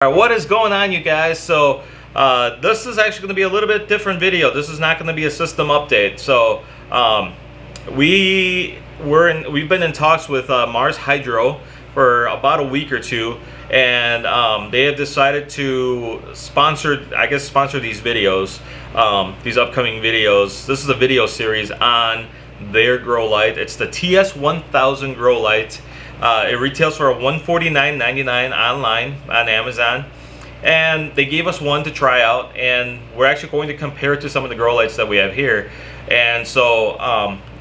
Alright, what is going on, you guys? So this is actually going to be a little bit different video. This is not going to be a system update. So we've been in talks with Mars Hydro for about a week or two, and they have decided to sponsor these videos, these upcoming videos. This is a video series on their grow light. It's the TS1000 grow light. It retails for $149.99 online on Amazon, and they gave us one to try out, and we're actually going to compare it to some of the grow lights that we have here. And so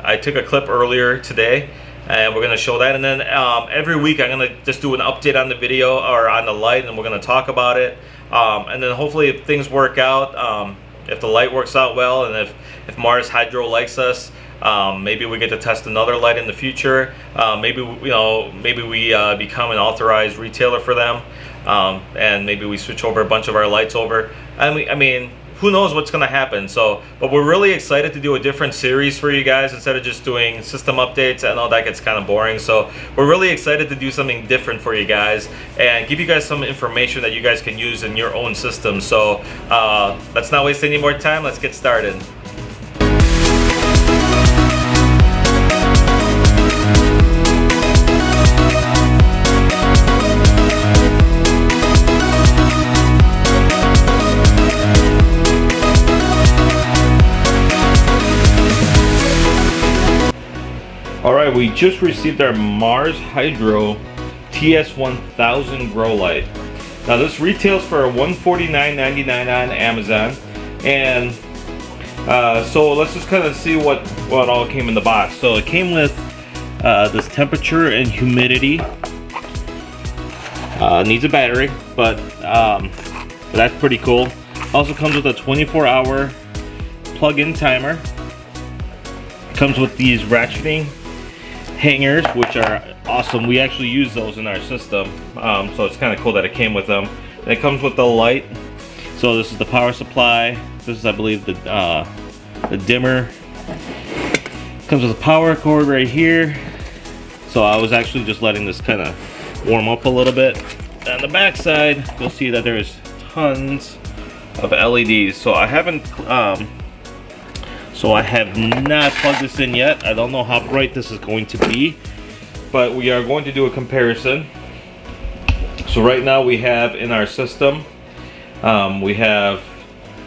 I took a clip earlier today, and we're going to show that, and then every week I'm going to just do an update on the video or on the light, and we're going to talk about it, and then hopefully if things work out, if the light works out well, and if Mars Hydro likes us, maybe we get to test another light in the future. Maybe we become an authorized retailer for them, and maybe we switch over a bunch of our lights over. I mean, who knows what's going to happen. So, but we're really excited to do a different series for you guys instead of just doing system updates. I know that gets kind of boring, so we're really excited to do something different for you guys and give you guys some information that you guys can use in your own system. So let's not waste any more time. Let's get started. Alright, we just received our Mars Hydro TS1000 grow light. Now this retails for $149.99 on Amazon, and so let's just kind of see what all came in the box. So it came with this temperature and humidity. Needs a battery, but that's pretty cool. Also comes with a 24-hour plug-in timer. Comes with these ratcheting hangers, which are awesome. We actually use those in our system, so it's kind of cool that it came with them. And it comes with the light. So this is the power supply. This is, I believe, the dimmer. Comes with a power cord right here. So I was actually just letting this kind of warm up a little bit. On the back side, you'll see that there's tons of LEDs. So I haven't So I have not plugged this in yet. I don't know how bright this is going to be, but we are going to do a comparison. So right now we have in our system, we have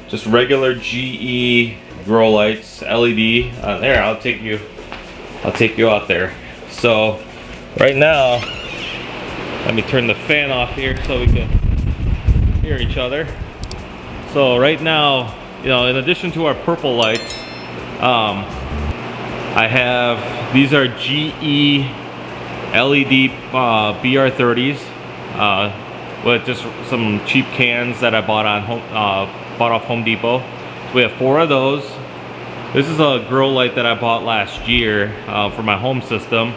just regular GE grow lights, LED. There, I'll take you out there. So right now, let me turn the fan off here so we can hear each other. So right now, in addition to our purple lights, I have, these are GE LED BR30s with just some cheap cans that I bought off Home Depot. So we have 4 of those. This is a grow light that I bought last year for my home system,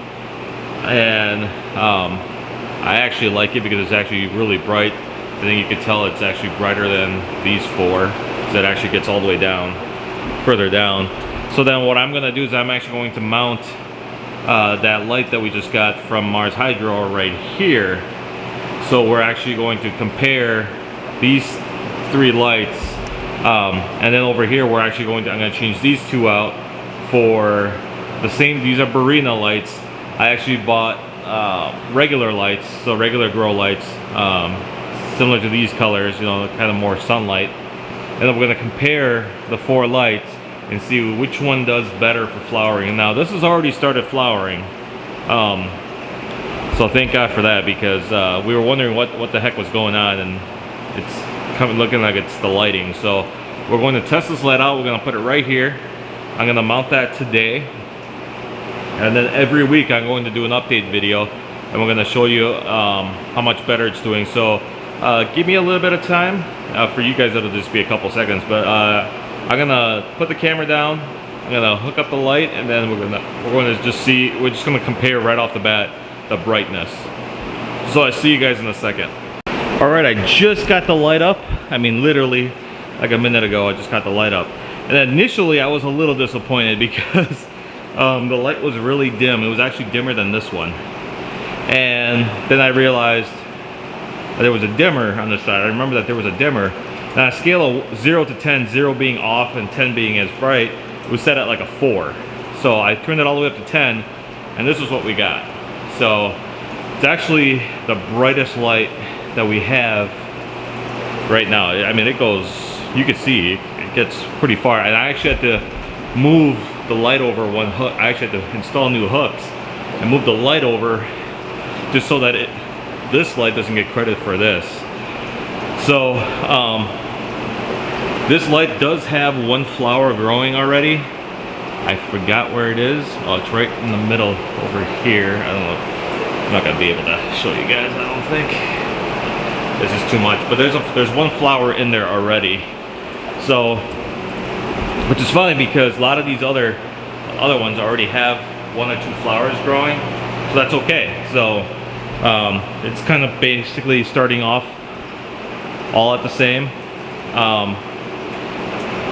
and I actually like it because it's actually really bright. I think you can tell it's actually brighter than these 4, because it actually gets all the way down, further down. So then what I'm going to do is I'm actually going to mount that light that we just got from Mars Hydro right here. So we're actually going to compare these 3 lights, and then over here we're actually I'm going to change these 2 out for the same. These are Barina lights. I actually bought regular lights, so regular grow lights, similar to these colors, kind of more sunlight. And then we're going to compare the 4 lights and see which one does better for flowering. Now this has already started flowering, so thank God for that, because we were wondering what the heck was going on, and it's looking like it's the lighting. So we're going to test this light out. We're going to put it right here. I'm going to mount that today, and then every week I'm going to do an update video, and we're going to show you how much better it's doing. So give me a little bit of time. For you guys it'll just be a couple seconds, but I'm gonna put the camera down, I'm gonna hook up the light, and then we're gonna just see, we're just gonna compare right off the bat the brightness. So I see you guys in a second. Alright, I just got the light up. I mean, literally like a minute ago I just got the light up. And initially I was a little disappointed because the light was really dim. It was actually dimmer than this one. And then I realized there was a dimmer on the side. I remember that there was a dimmer. And on a scale of 0 to 10, 0 being off and 10 being as bright, it was set at like a 4. So I turned it all the way up to 10, and this is what we got. So it's actually the brightest light that we have right now. I mean, it goes, you can see, it gets pretty far. And I actually had to move the light over one hook. I actually had to install new hooks and move the light over just so that this light doesn't get credit for this. So this light does have one flower growing already. I forgot where it is. Oh, it's right in the middle over here. I don't know. I'm not gonna be able to show you guys, I don't think. This is too much, but there's one flower in there already. So, which is funny because a lot of these other ones already have 1 or 2 flowers growing, so that's okay. So it's kind of basically starting off all at the same.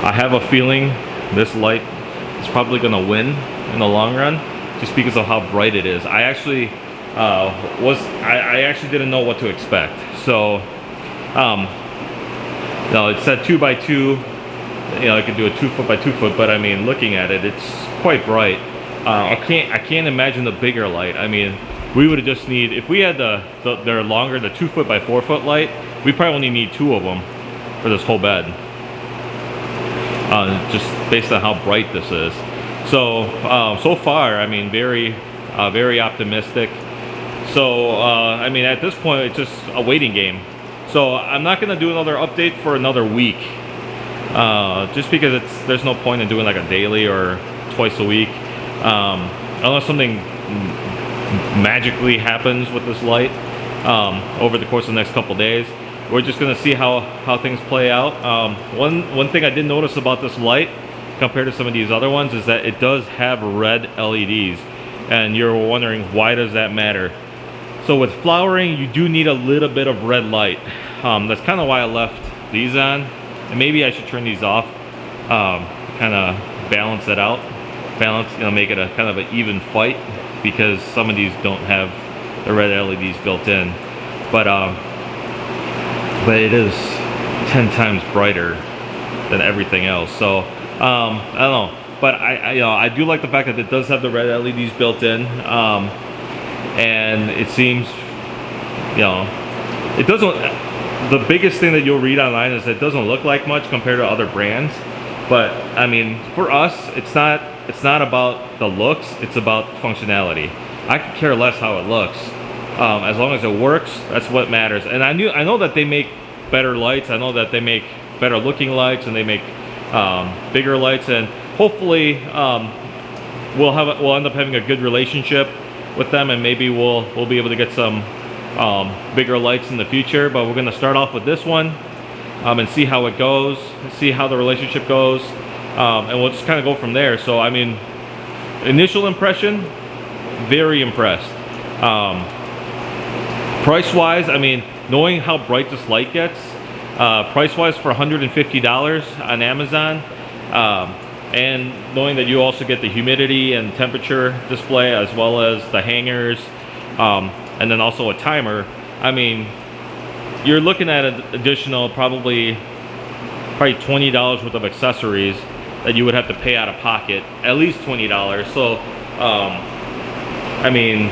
I have a feeling this light is probably gonna win in the long run, just because of how bright it is. I actually I actually didn't know what to expect. So you know, it said 2 by 2. You know, I could do a 2 foot by 2 foot, but I mean, looking at it, it's quite bright. I can't imagine the bigger light. I mean, we would have just need, if we had they're longer, the 2 foot by 4 foot light, we probably only need 2 of them for this whole bed. Just based on how bright this is. So so far, I mean, very optimistic. So I mean, at this point, it's just a waiting game. So I'm not gonna do another update for another week, just because there's no point in doing like a daily or twice a week, unless something magically happens with this light over the course of the next couple days. We're just gonna see how things play out. One thing I did notice about this light compared to some of these other ones is that it does have red LEDs, and you're wondering, why does that matter? So with flowering, you do need a little bit of red light. That's kind of why I left these on, and maybe I should turn these off, kind of balance it out, you know, make it a kind of an even fight, because some of these don't have the red LEDs built in, but it is 10 times brighter than everything else. So I don't know, but I you know, I do like the fact that it does have the red LEDs built in, and it seems, you know, it doesn't, the biggest thing that you'll read online is it doesn't look like much compared to other brands. But I mean, for us, it's not about the looks, it's about functionality. I could care less how it looks. As long as it works, that's what matters. And I know that they make better lights. I know that they make better looking lights, and they make bigger lights, and hopefully we'll end up having a good relationship with them, and maybe we'll be able to get some bigger lights in the future. But we're going to start off with this one, and see how it goes, see how the relationship goes, and we'll just kind of go from there. So I mean, initial impression, very impressed. Price wise, I mean, knowing how bright this light gets, price wise for $150 on Amazon, and knowing that you also get the humidity and temperature display, as well as the hangers, and then also a timer, I mean, you're looking at an additional probably $20 worth of accessories that you would have to pay out of pocket, at least $20. So I mean,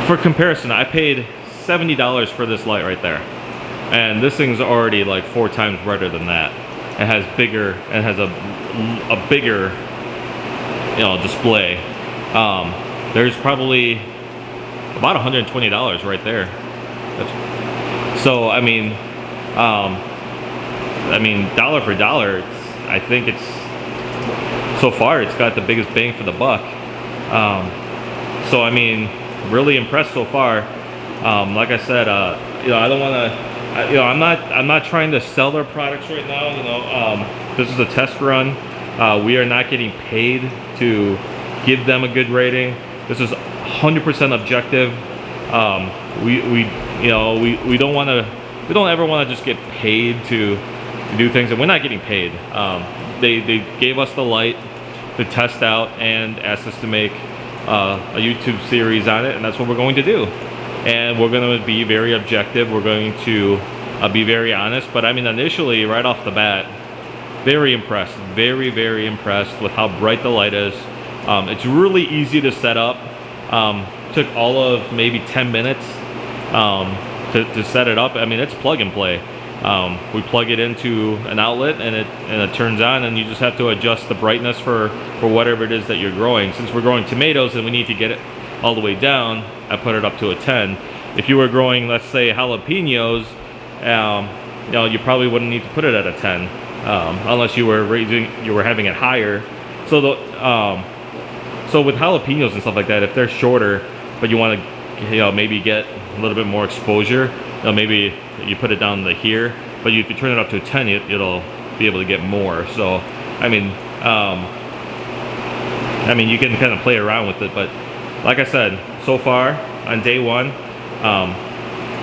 for comparison, I paid $70 for this light right there, and this thing's already like 4 times brighter than that. It has bigger, it has a bigger, you know, display. There's probably about $120 right there. So I mean, dollar for dollar, I think it's, so far it's got the biggest bang for the buck. So I mean, really impressed so far. Like I said, you know, I don't want to, you know, I'm not trying to sell their products right now. You know, this is a test run. We are not getting paid to give them a good rating. This is 100% objective. We don't ever want to just get paid to do things, and we're not getting paid. They gave us the light to test out and asked us to make a YouTube series on it, and that's what we're going to do. and we're going to be very objective. We're going to be very honest. But I mean, initially, right off the bat, very impressed, very impressed with how bright the light is. It's really easy to set up. Took all of maybe 10 minutes to set it up. I mean, it's plug and play. We plug it into an outlet and it turns on, and you just have to adjust the brightness for whatever it is that you're growing. Since we're growing tomatoes and we need to get it all the way down, I put it up to a 10. If you were growing, let's say, jalapenos, you know, you probably wouldn't need to put it at a 10 unless you were having it higher. So so with jalapenos and stuff like that, if they're shorter but you want to, you know, maybe get a little bit more exposure, you know, maybe you put it down to here, but if you turn it up to a 10, it'll be able to get more. So I mean, you can kind of play around with it, but like I said, so far on day one, you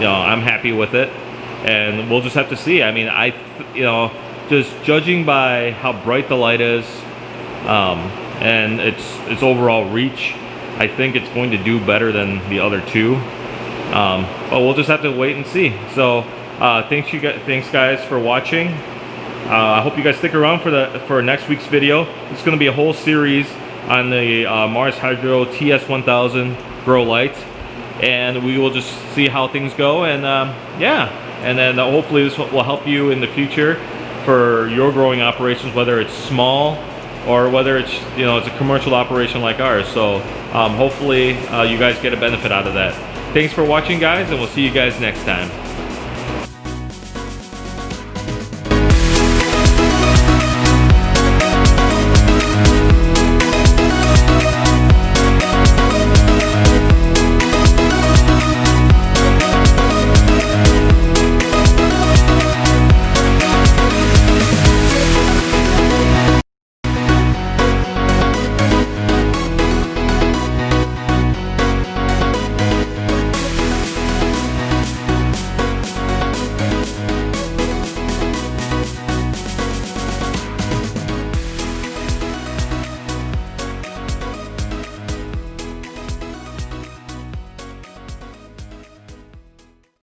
know, I'm happy with it, and we'll just have to see. I mean, you know, just judging by how bright the light is, and its overall reach, I think it's going to do better than the other two. But we'll just have to wait and see. So thanks guys for watching. I hope you guys stick around for next week's video. It's going to be a whole series on the Mars Hydro TS1000 grow light, and we will just see how things go. And yeah, and then hopefully this will help you in the future for your growing operations, whether it's small or whether it's, you know, it's a commercial operation like ours. So hopefully you guys get a benefit out of that. Thanks for watching, guys, and we'll see you guys next time.